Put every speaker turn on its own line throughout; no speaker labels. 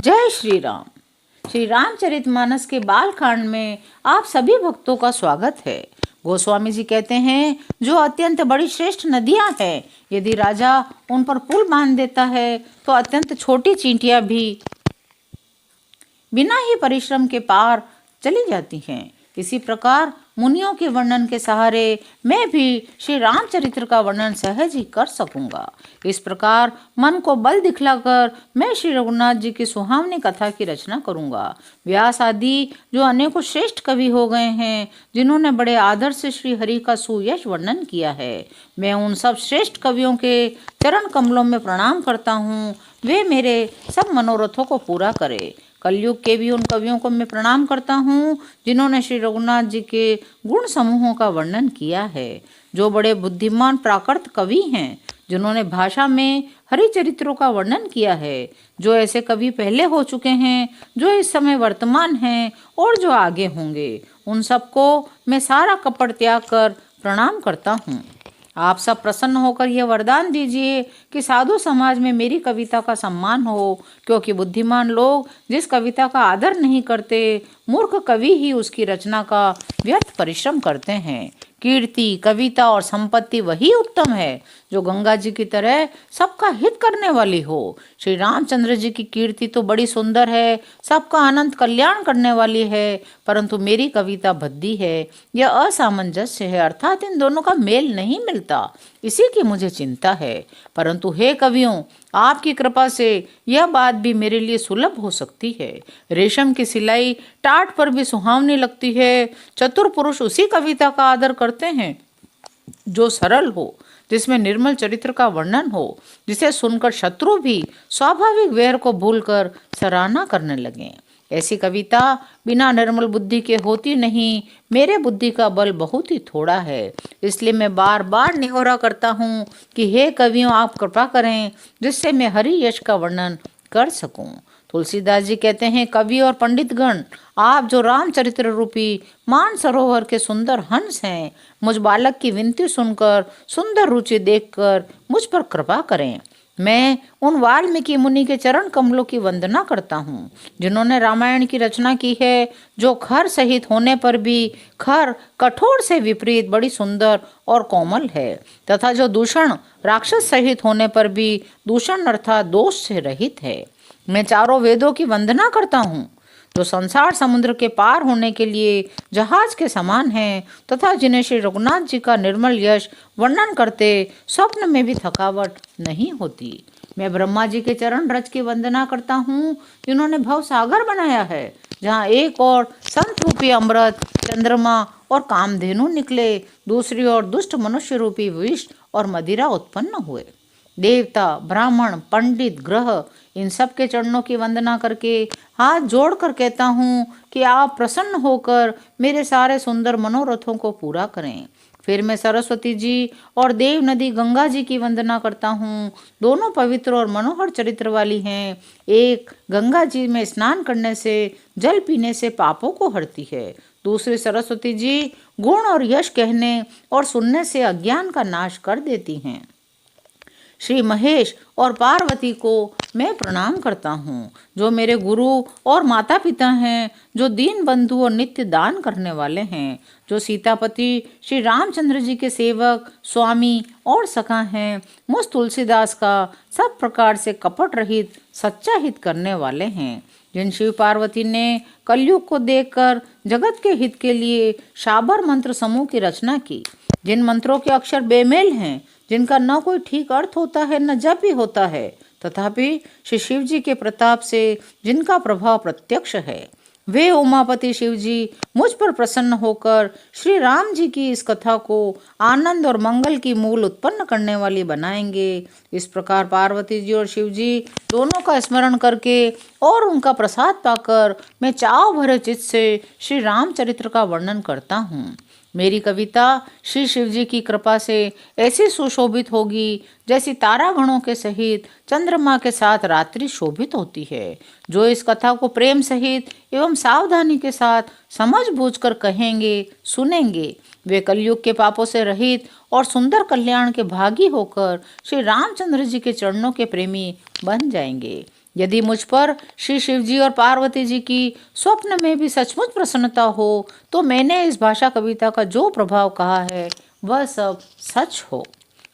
जय श्री राम। श्री रामचरितमानस के बालकांड में आप सभी भक्तों का स्वागत है। गोस्वामी जी कहते हैं, जो अत्यंत बड़ी श्रेष्ठ नदियां हैं, यदि राजा उन पर पुल बांध देता है तो अत्यंत छोटी चींटियां भी बिना ही परिश्रम के पार चली जाती हैं। इसी प्रकार मुनियों के वर्णन के सहारे मैं भी श्री रामचरित्र का वर्णन सहज ही कर सकूंगा। इस प्रकार मन को बल दिखलाकर मैं श्री रघुनाथ जी की सुहावनी कथा की रचना करूंगा। व्यास आदि जो अनेकों श्रेष्ठ कवि हो गए हैं, जिन्होंने बड़े आदर से श्री हरि का सुयश वर्णन किया है, मैं उन सब श्रेष्ठ कवियों के चरण कमलों में प्रणाम करता हूँ। वे मेरे सब मनोरथों को पूरा करे। कलयुग के भी उन कवियों को मैं प्रणाम करता हूँ, जिन्होंने श्री रघुनाथ जी के गुण समूहों का वर्णन किया है। जो बड़े बुद्धिमान प्राकृत कवि हैं, जिन्होंने भाषा में हरिचरित्रों का वर्णन किया है। जो ऐसे कवि पहले हो चुके हैं, जो इस समय वर्तमान हैं और जो आगे होंगे, उन सबको मैं सारा कपट त्याग कर प्रणाम करता हूँ। आप सब प्रसन्न होकर यह वरदान दीजिए कि साधु समाज में मेरी कविता का सम्मान हो, क्योंकि बुद्धिमान लोग जिस कविता का आदर नहीं करते, मूर्ख कवि ही उसकी रचना का व्यर्थ परिश्रम करते हैं। कीर्ति, कविता और संपत्ति वही उत्तम है जो गंगा जी की तरह सबका हित करने वाली हो। श्री रामचंद्र जी की कीर्ति तो बड़ी सुंदर है, सबका अनंत कल्याण करने वाली है, परंतु मेरी कविता भद्दी है। यह असामंजस्य है, अर्थात इन दोनों का मेल नहीं मिलता। इसी की मुझे चिंता है। परंतु हे कवियों, आपकी कृपा से यह बात भी मेरे लिए सुलभ हो सकती है। रेशम की सिलाई टाट पर भी सुहावनी लगती है। चतुर पुरुष उसी कविता का आदर करते हैं जो सरल हो, जिसमें निर्मल चरित्र का वर्णन हो, जिसे सुनकर शत्रु भी स्वाभाविक वैर को भूलकर सराहना करने लगें। ऐसी कविता बिना निर्मल बुद्धि के होती नहीं। मेरे बुद्धि का बल बहुत ही थोड़ा है, इसलिए मैं बार बार निहोरा करता हूँ कि हे कवियों, आप कृपा करें जिससे मैं हरि यश का वर्णन कर सकूं। तुलसीदास जी कहते हैं, कवि और पंडितगण, आप जो रामचरित्र रूपी मान सरोवर के सुंदर हंस हैं, मुझ बालक की विनती सुनकर, सुंदर रुचि देखकर मुझ पर कृपा करें। मैं उन वाल्मीकि मुनि के चरण कमलों की वंदना करता हूँ, जिन्होंने रामायण की रचना की है, जो खर सहित होने पर भी खर कठोर से विपरीत बड़ी सुंदर और कोमल है, तथा जो दूषण राक्षस सहित होने पर भी दूषण अर्थात दोष से रहित है। मैं चारों वेदों की वंदना करता हूँ, जो संसार समुद्र के पार होने के लिए जहाज के समान हैं, तथा जिन्हें श्री रघुनाथ जी का निर्मल यश वर्णन करते स्वप्न में भी थकावट नहीं होती। मैं ब्रह्मा जी के चरण रज की वंदना करता हूँ, जिन्होंने भव सागर बनाया है, जहाँ एक और संत रूपी अमृत, चंद्रमा और कामधेनु निकले, दूसरी ओर दुष्ट मनुष्य रूपी विष और मदिरा उत्पन्न हुए। देवता, ब्राह्मण, पंडित, ग्रह, इन सब के चरणों की वंदना करके हाथ जोड़कर कहता हूँ कि आप प्रसन्न होकर मेरे सारे सुंदर मनोरथों को पूरा करें। फिर मैं सरस्वती जी और देव नदी गंगा जी की वंदना करता हूँ। दोनों पवित्र और मनोहर चरित्र वाली हैं। एक, गंगा जी में स्नान करने से, जल पीने से पापों को हरती है। दूसरी सरस्वती जी गुण और यश कहने और सुनने से अज्ञान का नाश कर देती हैं। श्री महेश और पार्वती को मैं प्रणाम करता हूँ, जो मेरे गुरु और माता पिता हैं, जो दीन बंधु और नित्य दान करने वाले हैं, जो सीतापति श्री रामचंद्र जी के सेवक, स्वामी और सखा हैं, मुझ तुलसीदास का सब प्रकार से कपट रहित सच्चा हित करने वाले हैं, जिन शिव पार्वती ने कलयुग को देखकर जगत के हित के लिए शाबर मंत्र समूह की रचना की, जिन मंत्रों के अक्षर बेमेल हैं, जिनका न कोई ठीक अर्थ होता है न जप ही होता है, तथापि श्री शिव जी के प्रताप से जिनका प्रभाव प्रत्यक्ष है, वे उमापति शिव जी मुझ पर प्रसन्न होकर श्री राम जी की इस कथा को आनंद और मंगल की मूल उत्पन्न करने वाली बनाएंगे। इस प्रकार पार्वती जी और शिव जी दोनों का स्मरण करके और उनका प्रसाद पाकर मैं चाव भरे चित्त से श्री रामचरित्र का वर्णन करता हूँ। मेरी कविता श्री शिव जी की कृपा से ऐसी सुशोभित होगी, जैसी तारागणों के सहित चंद्रमा के साथ रात्रि शोभित होती है। जो इस कथा को प्रेम सहित एवं सावधानी के साथ समझ बूझकर कहेंगे, सुनेंगे, वे कलयुग के पापों से रहित और सुंदर कल्याण के भागी होकर श्री रामचंद्र जी के चरणों के प्रेमी बन जाएंगे। यदि मुझ पर श्री शिव जी और पार्वती जी की स्वप्न में भी सचमुच प्रसन्नता हो तो मैंने इस भाषा कविता का जो प्रभाव कहा है वह सब सच हो।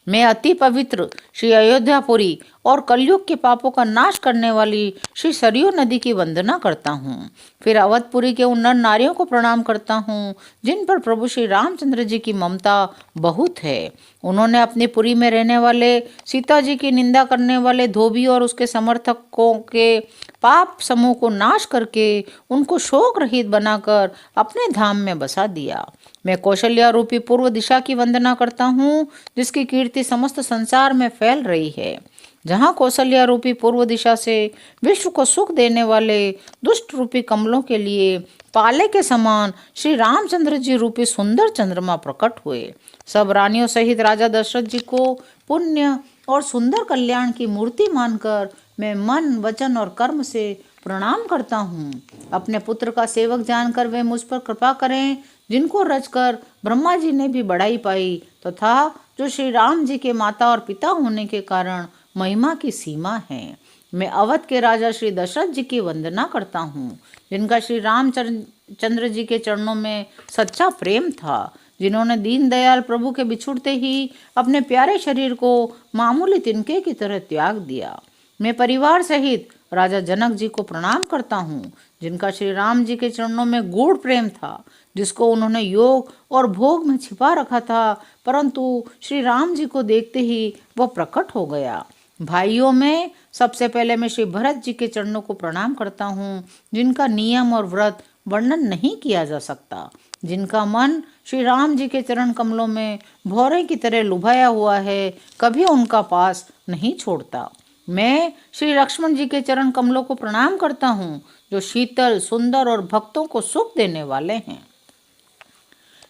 मैं अति पवित्र श्री अयोध्यापुरी और कलयुग के पापों का नाश करने वाली श्री सरयू नदी की वंदना करता हूँ। फिर अवधपुरी के उन नर नारियों को प्रणाम करता हूँ जिन पर प्रभु श्री रामचंद्र जी की ममता बहुत है। उन्होंने अपनी पुरी में रहने वाले सीता जी की निंदा करने वाले धोबी और उसके समर्थकों के पाप समूह को नाश करके उनको शोक रहित बनाकर अपने धाम में बसा दिया। मैं कौशल्या रूपी पूर्व दिशा की वंदना करता हूँ जिसकी कीर्ति समस्त संसार में फैल रही है। जहाँ कौशल्या रूपी पूर्व दिशा से विश्व को सुख देने वाले दुष्ट रूपी कमलों के लिए पाले के समान श्री रामचंद्र जी रूपी सुंदर चंद्रमा प्रकट हुए। सब रानियों सहित राजा दशरथ जी को पुण्य और सुंदर कल्याण की मूर्ति मानकर मैं मन वचन और कर्म से प्रणाम करता हूँ। अपने पुत्र का सेवक जानकर वे मुझ पर कृपा करें जिनको रचकर ब्रह्मा जी ने भी बड़ाई पाई तथा जो श्री राम जी के माता और पिता होने के कारण महिमा की सीमा है। मैं अवध के राजा श्री दशरथ जी की वंदना करता हूँ जिनका श्री रामचंद्र जी के चरणों में सच्चा प्रेम था, जिन्होंने दीनदयाल प्रभु के बिछुड़ते ही अपने प्यारे शरीर को मामूली तिनके की तरह त्याग दिया। मैं परिवार सहित राजा जनक जी को प्रणाम करता हूँ जिनका श्री राम जी के चरणों में गूढ़ प्रेम था, जिसको उन्होंने योग और भोग में छिपा रखा था, परंतु श्री राम जी को देखते ही वह प्रकट हो गया। भाइयों में सबसे पहले मैं श्री भरत जी के चरणों को प्रणाम करता हूँ जिनका नियम और व्रत वर्णन नहीं किया जा सकता, जिनका मन श्री राम जी के चरण कमलों में भौरे की तरह लुभाया हुआ है, कभी उनका पास नहीं छोड़ता। मैं श्री लक्ष्मण जी के चरण कमलों को प्रणाम करता हूँ जो शीतल सुंदर और भक्तों को सुख देने वाले हैं।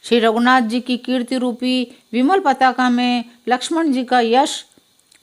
श्री रघुनाथ जी की कीर्ति रूपी विमल पताका में लक्ष्मण जी का यश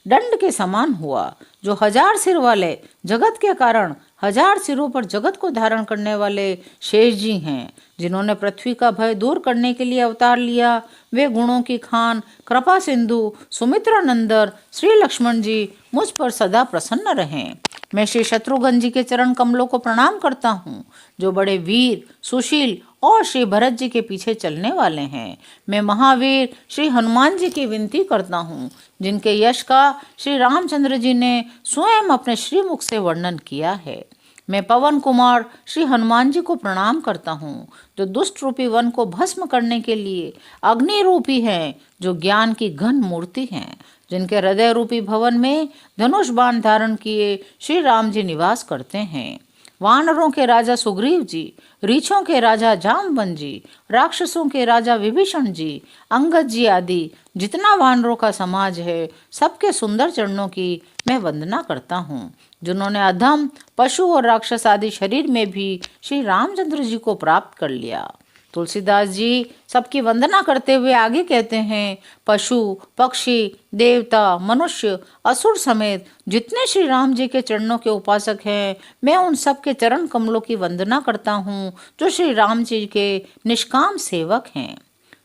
दंड के समान हुआ, जो 1000 सिर वाले जगत के कारण 1000 सिरों पर जगत को धारण करने वाले शेष जी हैं, जिन्होंने पृथ्वी का भय दूर करने के लिए अवतार लिया। वे गुणों की खान कृपा सिंधु सुमित्रा नंदर श्री लक्ष्मण जी मुझ पर सदा प्रसन्न रहें। मैं श्री शत्रुघ्न जी के चरण कमलों को प्रणाम करता हूँ जो बड़े वीर सुशील और श्री भरत जी के पीछे चलने वाले हैं। मैं महावीर श्री हनुमान जी की विनती करता हूँ जिनके यश का श्री रामचंद्र जी ने स्वयं अपने श्रीमुख से वर्णन किया है। मैं पवन कुमार श्री हनुमान जी को प्रणाम करता हूँ जो दुष्ट रूपी वन को भस्म करने के लिए अग्नि रूपी हैं, जो ज्ञान की घन मूर्ति हैं, जिनके हृदय रूपी भवन में धनुष बाण धारण किए श्री राम जी निवास करते हैं। वानरों के राजा सुग्रीव जी, रीछों के राजा जामवन जी, राक्षसों के राजा विभीषण जी, अंगद जी आदि जितना वानरों का समाज है, सबके सुंदर चरणों की मैं वंदना करता हूँ, जिन्होंने अधम पशु और राक्षस आदि शरीर में भी श्री रामचंद्र जी को प्राप्त कर लिया। तुलसीदास जी सबकी वंदना करते हुए आगे कहते हैं, पशु पक्षी देवता मनुष्य असुर समेत जितने श्री राम जी के चरणों के उपासक हैं, मैं उन सब के चरण कमलों की वंदना करता हूँ जो श्री राम जी के निष्काम सेवक हैं।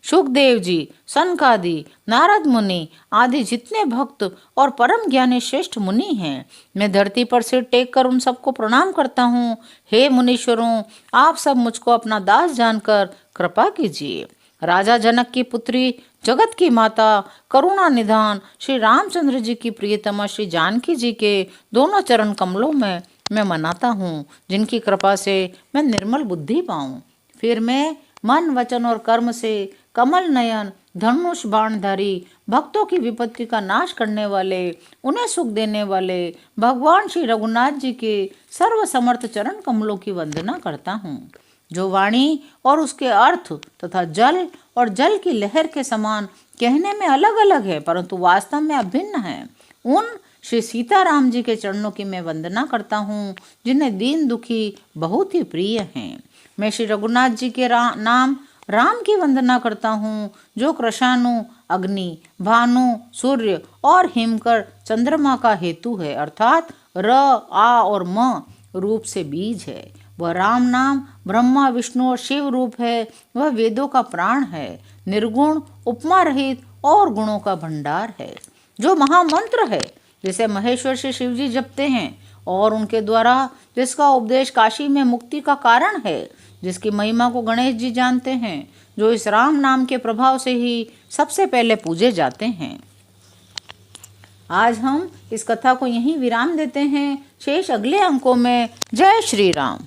सुखदेव जी, सनकादि, नारद मुनि आदि जितने भक्त और परम ज्ञानी श्रेष्ठ मुनि हैं, मैं धरती पर सिर टेक कर उन सबको प्रणाम करता हूँ। हे मुनीश्वरों, आप सब मुझको अपना दास जानकर कृपा कीजिए। राजा जनक की पुत्री जगत की माता करुणा निधान श्री रामचंद्र जी की प्रियतमा श्री जानकी जी के दोनों चरण कमलों में मैं मनाता हूँ, जिनकी कृपा से मैं निर्मल बुद्धि पाऊँ। फिर मैं मन वचन और कर्म से कमल नयन धनुष बाणधारी भक्तों की विपत्ति का नाश करने वाले उन्हें सुख देने वाले भगवान श्री रघुनाथ जी के सर्वसमर्थ चरण कमलों की वंदना करता हूँ, जो वाणी और उसके अर्थ तथा जल और जल की लहर के समान कहने में अलग अलग है परंतु वास्तव में अभिन्न है। उन श्री सीताराम जी के चरणों की मैं वंदना करता हूँ जिन्हें दीन दुखी बहुत ही प्रिय हैं। मैं श्री रघुनाथ जी के नाम राम की वंदना करता हूँ जो कृषाणु अग्नि भानु सूर्य और हिमकर चंद्रमा का हेतु है, अर्थात र आ और म रूप से बीज है। वह राम नाम ब्रह्मा विष्णु और शिव रूप है। वह वेदों का प्राण है, निर्गुण उपमा रहित और गुणों का भंडार है, जो महामंत्र है जिसे महेश्वर श्री शिव जी जपते हैं और उनके द्वारा जिसका उपदेश काशी में मुक्ति का कारण है, जिसकी महिमा को गणेश जी जानते हैं, जो इस राम नाम के प्रभाव से ही सबसे पहले पूजे जाते हैं। आज हम इस कथा को यहीं विराम देते हैं। शेष अगले अंकों में। जय श्री राम।